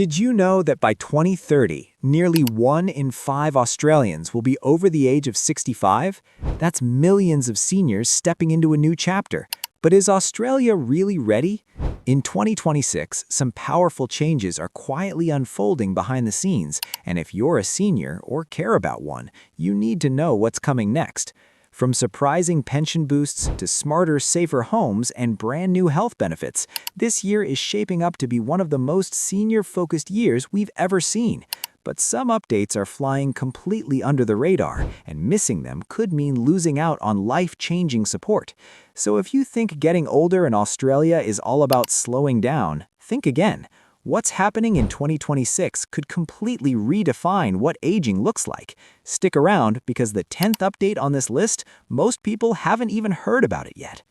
Did you know that by 2030, nearly 1 in 5 Australians will be over the age of 65? That's millions of seniors stepping into a new chapter. But is Australia really ready? In 2026, some powerful changes are quietly unfolding behind the scenes, and if you're a senior or care about one, you need to know what's coming next. From surprising pension boosts to smarter, safer homes and brand new health benefits, this year is shaping up to be one of the most senior-focused years we've ever seen. But some updates are flying completely under the radar, and missing them could mean losing out on life-changing support. So if you think getting older in Australia is all about slowing down, think again. What's happening in 2026 could completely redefine what aging looks like. Stick around because the 10th update on this list, most people haven't even heard about it yet.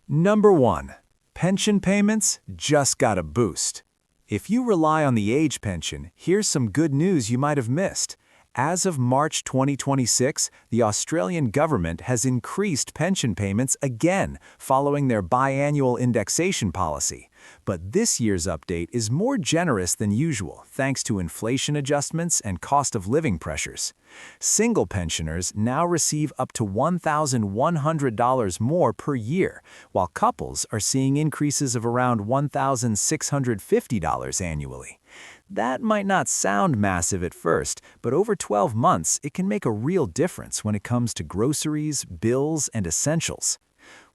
Number 1. Pension payments just got a boost. If you rely on the age pension, here's some good news you might have missed. As of March 2026, the Australian government has increased pension payments again, following their biannual indexation policy. But this year's update is more generous than usual, thanks to inflation adjustments and cost of living pressures. Single pensioners now receive up to $1,100 more per year, while couples are seeing increases of around $1,650 annually. That might not sound massive at first, but over 12 months, it can make a real difference when it comes to groceries, bills, and essentials.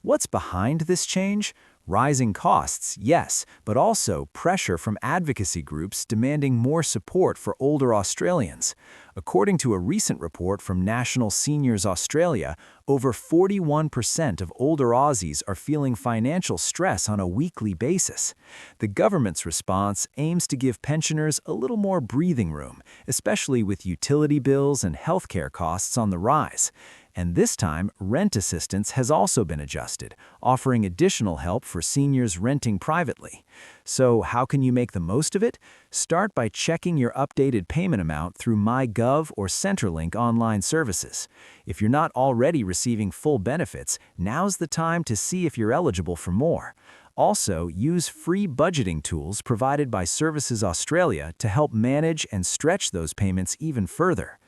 What's behind this change? Rising costs, yes, but also pressure from advocacy groups demanding more support for older Australians. According to a recent report from National Seniors Australia, over 41% of older Aussies are feeling financial stress on a weekly basis. The government's response aims to give pensioners a little more breathing room, especially with utility bills and healthcare costs on the rise. And this time, rent assistance has also been adjusted, offering additional help for seniors renting privately. So how can you make the most of it? Start by checking your updated payment amount through MyGov or Centrelink online services. If you're not already receiving full benefits, now's the time to see if you're eligible for more. Also, use free budgeting tools provided by Services Australia to help manage and stretch those payments even further.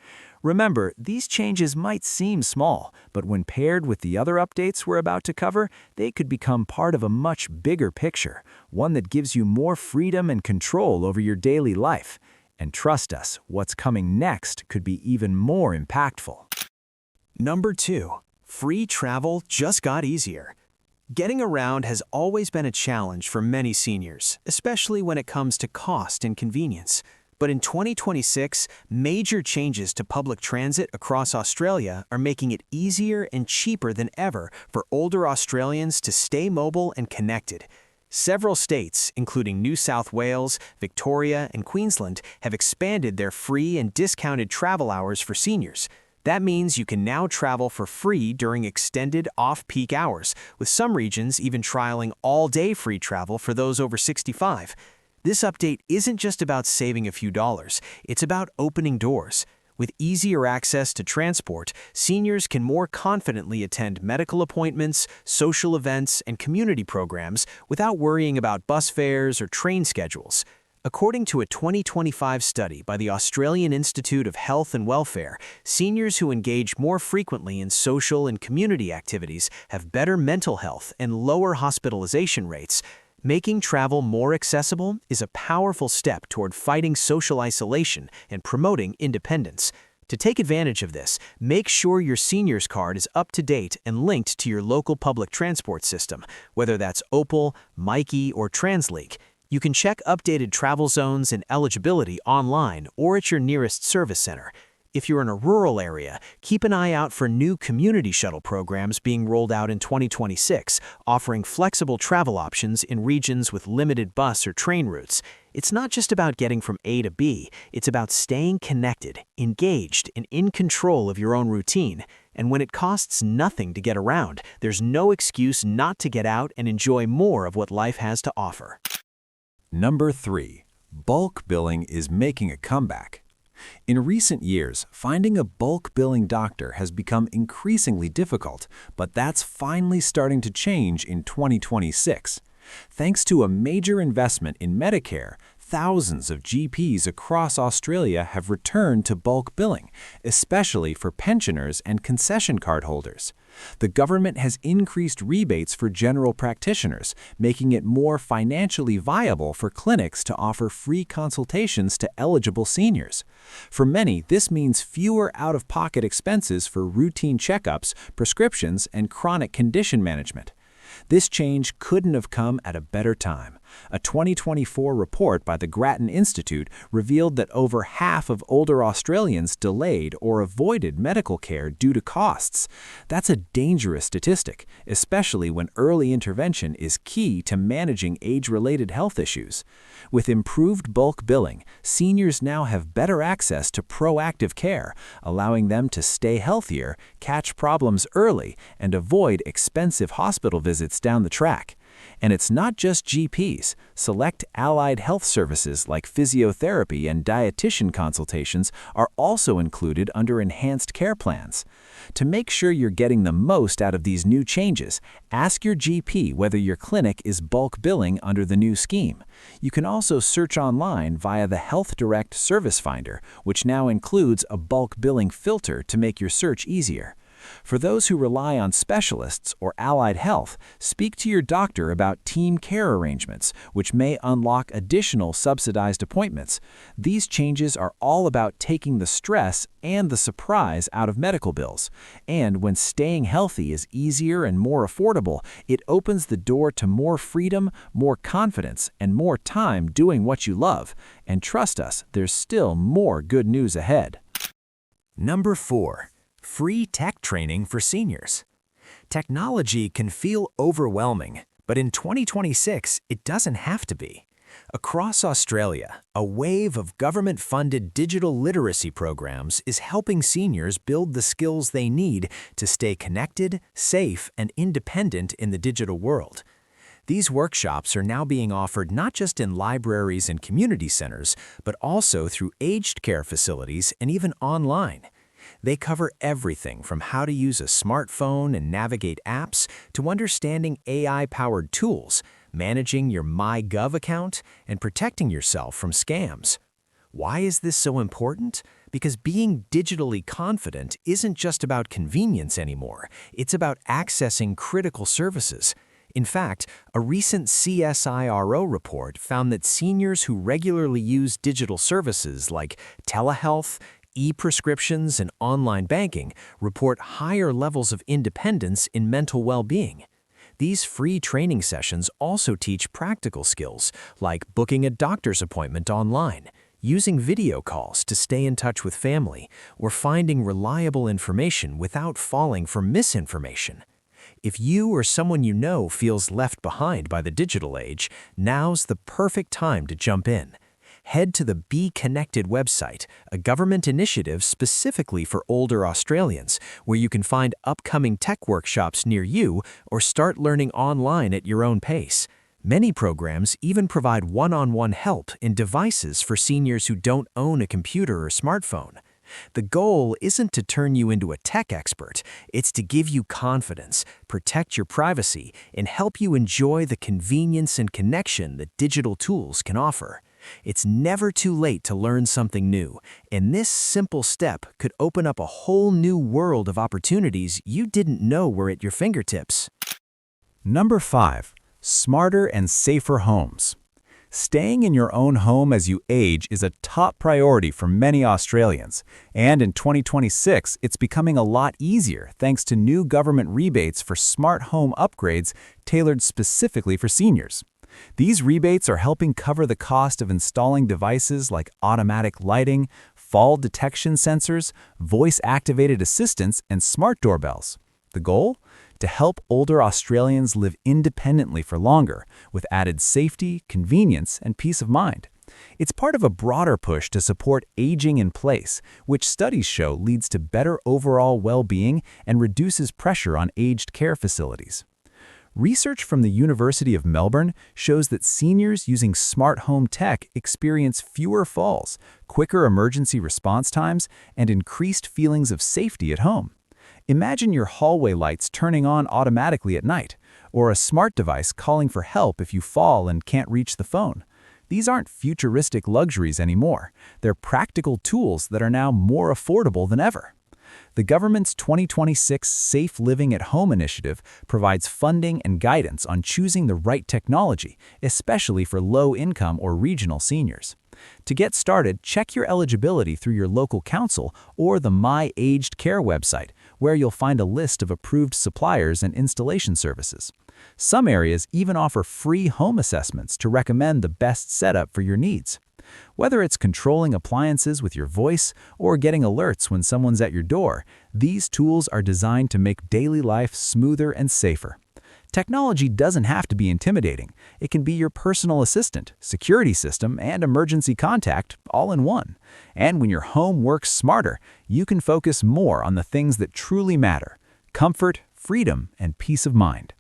Remember, these changes might seem small, but when paired with the other updates we're about to cover, they could become part of a much bigger picture, one that gives you more freedom and control over your daily life. And trust us, what's coming next could be even more impactful. Number 2. Free travel just got easier. Getting around has always been a challenge for many seniors, especially when it comes to cost and convenience. But in 2026, major changes to public transit across Australia are making it easier and cheaper than ever for older Australians to stay mobile and connected. Several states, including New South Wales, Victoria, and Queensland, have expanded their free and discounted travel hours for seniors. That means you can now travel for free during extended off-peak hours, with some regions even trialing all-day free travel for those over 65. This update isn't just about saving a few dollars, it's about opening doors. With easier access to transport, seniors can more confidently attend medical appointments, social events, and community programs without worrying about bus fares or train schedules. According to a 2025 study by the Australian Institute of Health and Welfare, seniors who engage more frequently in social and community activities have better mental health and lower hospitalization rates. Making travel more accessible is a powerful step toward fighting social isolation and promoting independence. To take advantage of this, make sure your seniors card is up to date and linked to your local public transport system, whether that's Opal, Myki, or TransLink. You can check updated travel zones and eligibility online or at your nearest service center. If you're in a rural area, keep an eye out for new community shuttle programs being rolled out in 2026, offering flexible travel options in regions with limited bus or train routes. It's not just about getting from A to B, it's about staying connected, engaged, and in control of your own routine. And when it costs nothing to get around, there's no excuse not to get out and enjoy more of what life has to offer. Number 3. Bulk billing is making a comeback. In recent years, finding a bulk billing doctor has become increasingly difficult, but that's finally starting to change in 2026. Thanks to a major investment in Medicare, thousands of GPs across Australia have returned to bulk billing, especially for pensioners and concession card holders. The government has increased rebates for general practitioners, making it more financially viable for clinics to offer free consultations to eligible seniors. For many, this means fewer out-of-pocket expenses for routine checkups, prescriptions, and chronic condition management. This change couldn't have come at a better time. A 2024 report by the Grattan Institute revealed that over half of older Australians delayed or avoided medical care due to costs. That's a dangerous statistic, especially when early intervention is key to managing age-related health issues. With improved bulk billing, seniors now have better access to proactive care, allowing them to stay healthier, catch problems early, and avoid expensive hospital visits down the track. And it's not just GPs. Select allied health services like physiotherapy and dietitian consultations are also included under enhanced care plans. To make sure you're getting the most out of these new changes, ask your GP whether your clinic is bulk billing under the new scheme. You can also search online via the Health Direct Service Finder, which now includes a bulk billing filter to make your search easier. For those who rely on specialists or allied health, speak to your doctor about team care arrangements, which may unlock additional subsidized appointments. These changes are all about taking the stress and the surprise out of medical bills. And when staying healthy is easier and more affordable, it opens the door to more freedom, more confidence, and more time doing what you love. And trust us, there's still more good news ahead. Number 4. Free tech training for seniors. Technology can feel overwhelming, but in 2026, it doesn't have to be. Across Australia, a wave of government-funded digital literacy programs is helping seniors build the skills they need to stay connected, safe, and independent in the digital world. These workshops are now being offered not just in libraries and community centers, but also through aged care facilities and even online. They cover everything from how to use a smartphone and navigate apps to understanding AI-powered tools, managing your MyGov account, and protecting yourself from scams. Why is this so important? Because being digitally confident isn't just about convenience anymore. It's about accessing critical services. In fact, a recent CSIRO report found that seniors who regularly use digital services like telehealth, e-prescriptions, and online banking report higher levels of independence in mental well-being. These free training sessions also teach practical skills like booking a doctor's appointment online, using video calls to stay in touch with family, or finding reliable information without falling for misinformation. If you or someone you know feels left behind by the digital age, now's the perfect time to jump in. Head to the Be Connected website, a government initiative specifically for older Australians, where you can find upcoming tech workshops near you or start learning online at your own pace. Many programs even provide one-on-one help in devices for seniors who don't own a computer or smartphone. The goal isn't to turn you into a tech expert, it's to give you confidence, protect your privacy, and help you enjoy the convenience and connection that digital tools can offer. It's never too late to learn something new, and this simple step could open up a whole new world of opportunities you didn't know were at your fingertips. Number 5. Smarter and safer homes. Staying in your own home as you age is a top priority for many Australians, and in 2026, it's becoming a lot easier thanks to new government rebates for smart home upgrades tailored specifically for seniors. These rebates are helping cover the cost of installing devices like automatic lighting, fall detection sensors, voice-activated assistants, and smart doorbells. The goal? To help older Australians live independently for longer, with added safety, convenience, and peace of mind. It's part of a broader push to support aging in place, which studies show leads to better overall well-being and reduces pressure on aged care facilities. Research from the University of Melbourne shows that seniors using smart home tech experience fewer falls, quicker emergency response times, and increased feelings of safety at home. Imagine your hallway lights turning on automatically at night, or a smart device calling for help if you fall and can't reach the phone. These aren't futuristic luxuries anymore. They're practical tools that are now more affordable than ever. The government's 2026 Safe Living at Home initiative provides funding and guidance on choosing the right technology, especially for low-income or regional seniors. To get started, check your eligibility through your local council or the My Aged Care website, where you'll find a list of approved suppliers and installation services. Some areas even offer free home assessments to recommend the best setup for your needs. Whether it's controlling appliances with your voice or getting alerts when someone's at your door, these tools are designed to make daily life smoother and safer. Technology doesn't have to be intimidating. It can be your personal assistant, security system, and emergency contact all in one. And when your home works smarter, you can focus more on the things that truly matter: comfort, freedom, and peace of mind.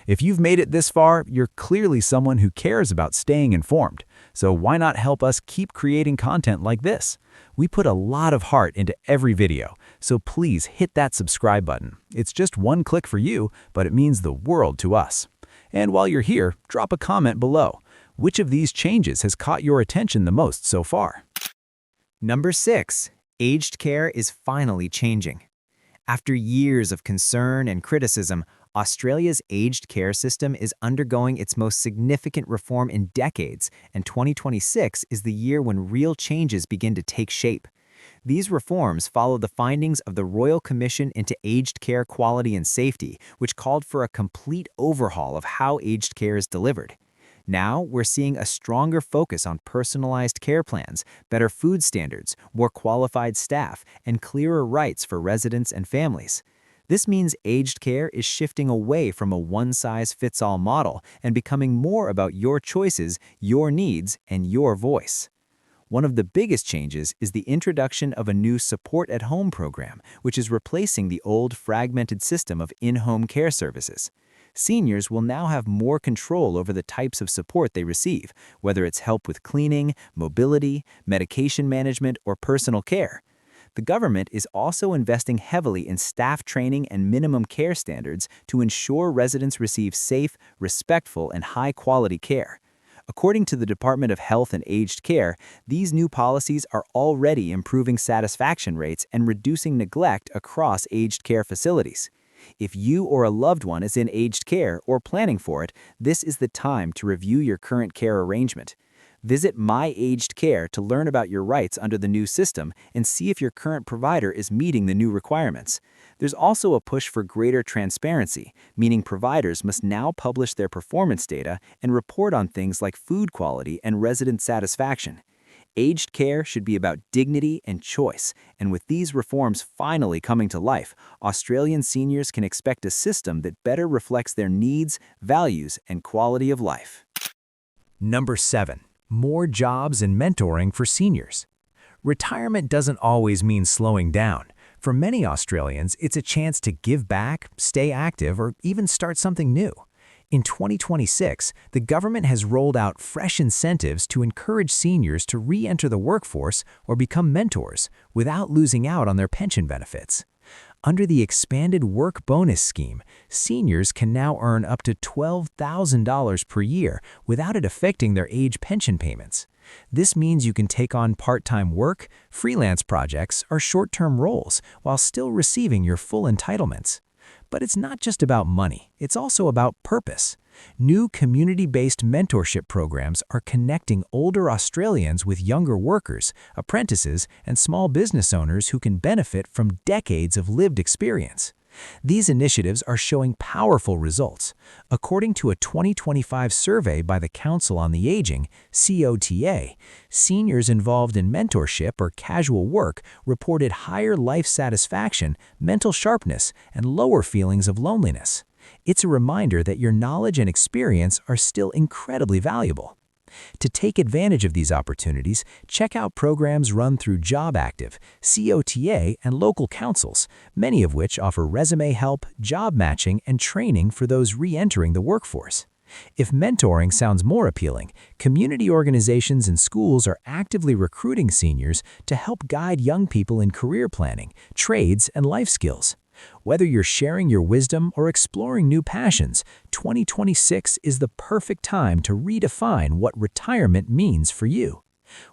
If you've made it this far, you're clearly someone who cares about staying informed. So why not help us keep creating content like this? We put a lot of heart into every video, so please hit that subscribe button. It's just one click for you, but it means the world to us. And while you're here, drop a comment below. Which of these changes has caught your attention the most so far? Number 6. Aged care is finally changing. After years of concern and criticism, Australia's aged care system is undergoing its most significant reform in decades, and 2026 is the year when real changes begin to take shape. These reforms follow the findings of the Royal Commission into Aged Care Quality and Safety, which called for a complete overhaul of how aged care is delivered. Now, we're seeing a stronger focus on personalized care plans, better food standards, more qualified staff, and clearer rights for residents and families. This means aged care is shifting away from a one-size-fits-all model and becoming more about your choices, your needs, and your voice. One of the biggest changes is the introduction of a new Support at Home program, which is replacing the old fragmented system of in-home care services. Seniors will now have more control over the types of support they receive, whether it's help with cleaning, mobility, medication management, or personal care. The government is also investing heavily in staff training and minimum care standards to ensure residents receive safe, respectful, and high-quality care. According to the Department of Health and Aged Care, these new policies are already improving satisfaction rates and reducing neglect across aged care facilities. If you or a loved one is in aged care or planning for it, this is the time to review your current care arrangement. Visit My Aged Care to learn about your rights under the new system and see if your current provider is meeting the new requirements. There's also a push for greater transparency, meaning providers must now publish their performance data and report on things like food quality and resident satisfaction. Aged care should be about dignity and choice, and with these reforms finally coming to life, Australian seniors can expect a system that better reflects their needs, values, and quality of life. Number 7. More jobs and mentoring for seniors. Retirement doesn't always mean slowing down. For many Australians, it's a chance to give back, stay active, or even start something new. In 2026, the government has rolled out fresh incentives to encourage seniors to re-enter the workforce or become mentors without losing out on their pension benefits. Under the expanded Work Bonus Scheme, seniors can now earn up to $12,000 per year without it affecting their age pension payments. This means you can take on part-time work, freelance projects, or short-term roles while still receiving your full entitlements. But it's not just about money, it's also about purpose. New community-based mentorship programs are connecting older Australians with younger workers, apprentices, and small business owners who can benefit from decades of lived experience. These initiatives are showing powerful results. According to a 2025 survey by the Council on the Aging, COTA, seniors involved in mentorship or casual work reported higher life satisfaction, mental sharpness, and lower feelings of loneliness. It's a reminder that your knowledge and experience are still incredibly valuable. To take advantage of these opportunities, check out programs run through JobActive, COTA, and local councils, many of which offer resume help, job matching, and training for those re-entering the workforce. If mentoring sounds more appealing, community organizations and schools are actively recruiting seniors to help guide young people in career planning, trades, and life skills. Whether you're sharing your wisdom or exploring new passions, 2026 is the perfect time to redefine what retirement means for you.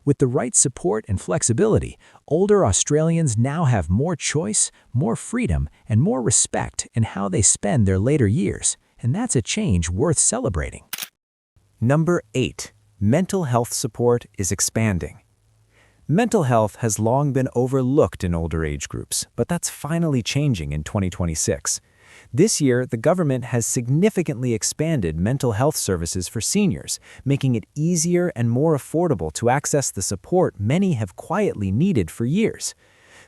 With the right support and flexibility, older Australians now have more choice, more freedom, and more respect in how they spend their later years, and that's a change worth celebrating. Number 8. Mental health support is expanding. Mental health has long been overlooked in older age groups, but that's finally changing in 2026. This year, the government has significantly expanded mental health services for seniors, making it easier and more affordable to access the support many have quietly needed for years.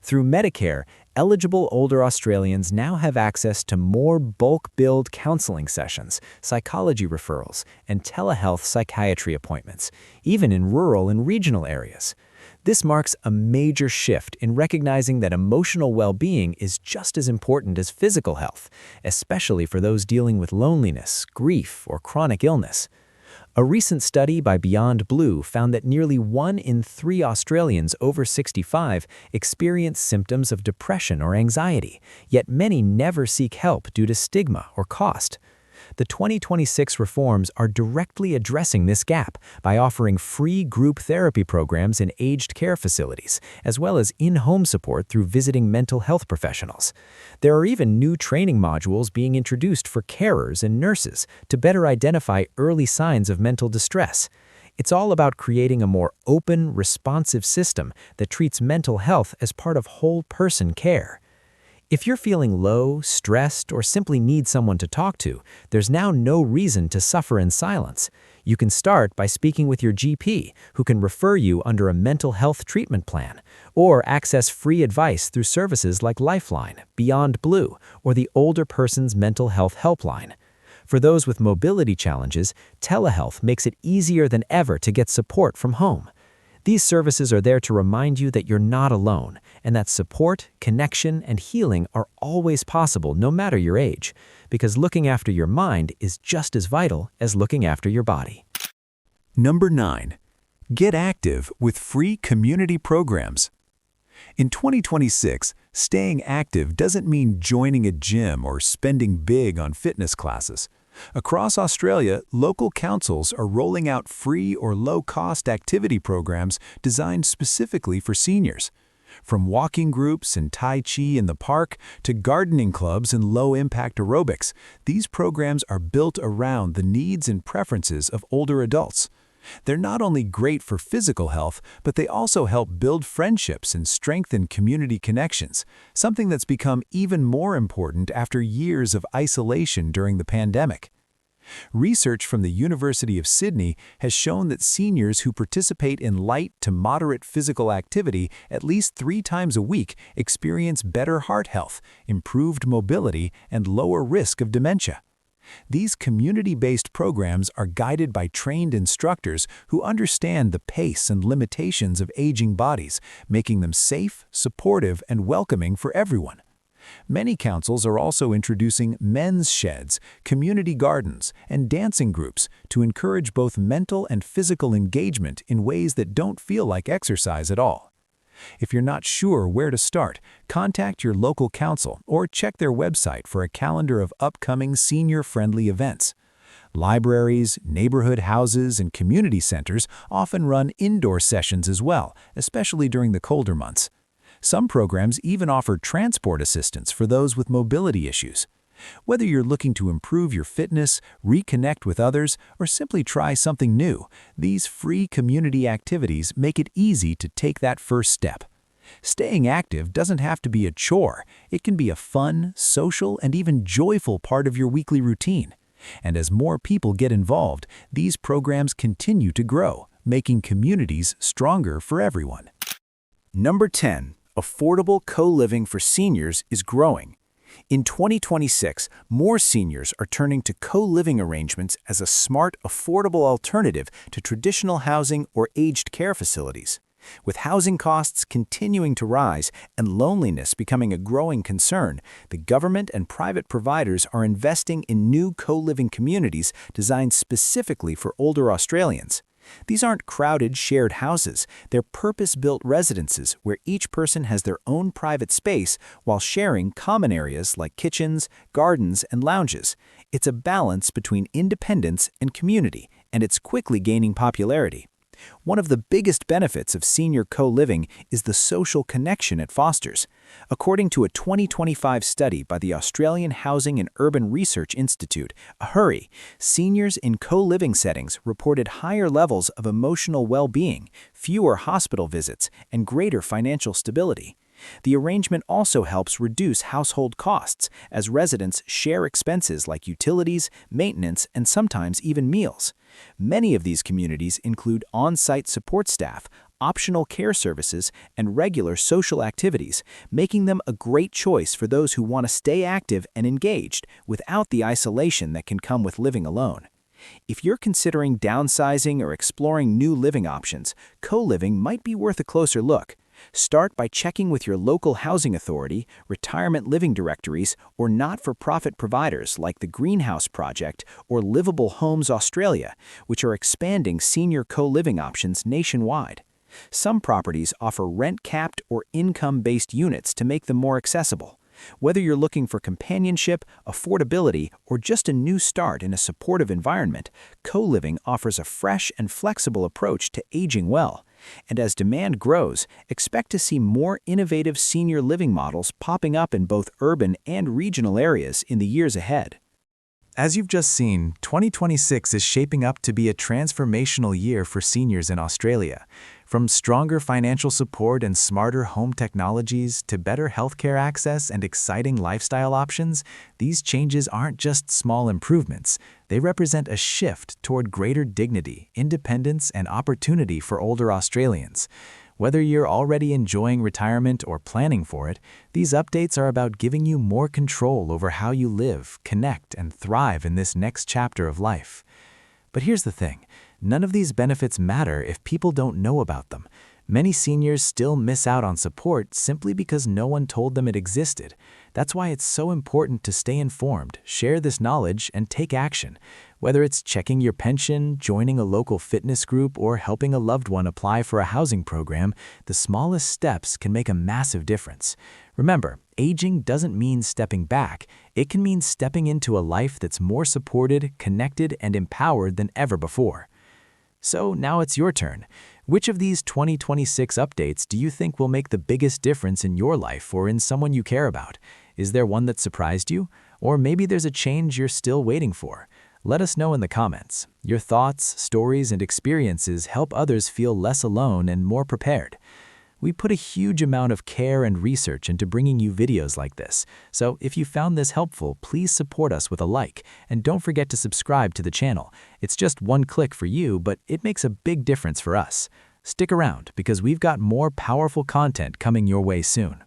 Through Medicare, eligible older Australians now have access to more bulk-billed counseling sessions, psychology referrals, and telehealth psychiatry appointments, even in rural and regional areas. This marks a major shift in recognizing that emotional well-being is just as important as physical health, especially for those dealing with loneliness, grief, or chronic illness. A recent study by Beyond Blue found that nearly 1 in 3 Australians over 65 experience symptoms of depression or anxiety, yet many never seek help due to stigma or cost. The 2026 reforms are directly addressing this gap by offering free group therapy programs in aged care facilities, as well as in-home support through visiting mental health professionals. There are even new training modules being introduced for carers and nurses to better identify early signs of mental distress. It's all about creating a more open, responsive system that treats mental health as part of whole-person care. If you're feeling low, stressed, or simply need someone to talk to, there's now no reason to suffer in silence. You can start by speaking with your GP, who can refer you under a mental health treatment plan, or access free advice through services like Lifeline, Beyond Blue, or the Older Person's Mental Health Helpline. For those with mobility challenges, telehealth makes it easier than ever to get support from home. These services are there to remind you that you're not alone, and that support, connection, and healing are always possible no matter your age, because looking after your mind is just as vital as looking after your body. Number 9. Get active with free community programs. In 2026, staying active doesn't mean joining a gym or spending big on fitness classes. Across Australia, local councils are rolling out free or low-cost activity programs designed specifically for seniors. From walking groups and Tai Chi in the park to gardening clubs and low-impact aerobics, these programs are built around the needs and preferences of older adults. They're not only great for physical health, but they also help build friendships and strengthen community connections, something that's become even more important after years of isolation during the pandemic. Research from the University of Sydney has shown that seniors who participate in light to moderate physical activity at least 3 times a week experience better heart health, improved mobility, and lower risk of dementia. These community-based programs are guided by trained instructors who understand the pace and limitations of aging bodies, making them safe, supportive, and welcoming for everyone. Many councils are also introducing men's sheds, community gardens, and dancing groups to encourage both mental and physical engagement in ways that don't feel like exercise at all. If you're not sure where to start, contact your local council or check their website for a calendar of upcoming senior-friendly events. Libraries, neighborhood houses, and community centers often run indoor sessions as well, especially during the colder months. Some programs even offer transport assistance for those with mobility issues. Whether you're looking to improve your fitness, reconnect with others, or simply try something new, these free community activities make it easy to take that first step. Staying active doesn't have to be a chore. It can be a fun, social, and even joyful part of your weekly routine. And as more people get involved, these programs continue to grow, making communities stronger for everyone. Number 10. Affordable co-living for seniors is growing. In 2026, more seniors are turning to co-living arrangements as a smart, affordable alternative to traditional housing or aged care facilities. With housing costs continuing to rise and loneliness becoming a growing concern, the government and private providers are investing in new co-living communities designed specifically for older Australians. These aren't crowded, shared houses. They're purpose-built residences where each person has their own private space while sharing common areas like kitchens, gardens, and lounges. It's a balance between independence and community, and it's quickly gaining popularity. One of the biggest benefits of senior co-living is the social connection it fosters. According to a 2025 study by the Australian Housing and Urban Research Institute, AHURI, seniors in co-living settings reported higher levels of emotional well-being, fewer hospital visits, and greater financial stability. The arrangement also helps reduce household costs as residents share expenses like utilities, maintenance, and sometimes even meals. Many of these communities include on-site support staff, optional care services, and regular social activities, making them a great choice for those who want to stay active and engaged without the isolation that can come with living alone. If you're considering downsizing or exploring new living options, co-living might be worth a closer look. Start by checking with your local housing authority, retirement living directories, or not-for-profit providers like the Greenhouse Project or Livable Homes Australia, which are expanding senior co-living options nationwide. Some properties offer rent-capped or income-based units to make them more accessible. Whether you're looking for companionship, affordability, or just a new start in a supportive environment, co-living offers a fresh and flexible approach to aging well. And as demand grows, expect to see more innovative senior living models popping up in both urban and regional areas in the years ahead. As you've just seen, 2026 is shaping up to be a transformational year for seniors in Australia. From stronger financial support and smarter home technologies to better healthcare access and exciting lifestyle options, these changes aren't just small improvements. They represent a shift toward greater dignity, independence, and opportunity for older Australians. Whether you're already enjoying retirement or planning for it, these updates are about giving you more control over how you live, connect, and thrive in this next chapter of life. But here's the thing, none of these benefits matter if people don't know about them. Many seniors still miss out on support simply because no one told them it existed. That's why it's so important to stay informed, share this knowledge, and take action. Whether it's checking your pension, joining a local fitness group, or helping a loved one apply for a housing program, the smallest steps can make a massive difference. Remember, aging doesn't mean stepping back. It can mean stepping into a life that's more supported, connected, and empowered than ever before. So now it's your turn. Which of these 2026 updates do you think will make the biggest difference in your life or in someone you care about? Is there one that surprised you? Or maybe there's a change you're still waiting for? Let us know in the comments. Your thoughts, stories, and experiences help others feel less alone and more prepared. We put a huge amount of care and research into bringing you videos like this, so if you found this helpful, please support us with a like, and don't forget to subscribe to the channel. It's just one click for you, but it makes a big difference for us. Stick around, because we've got more powerful content coming your way soon.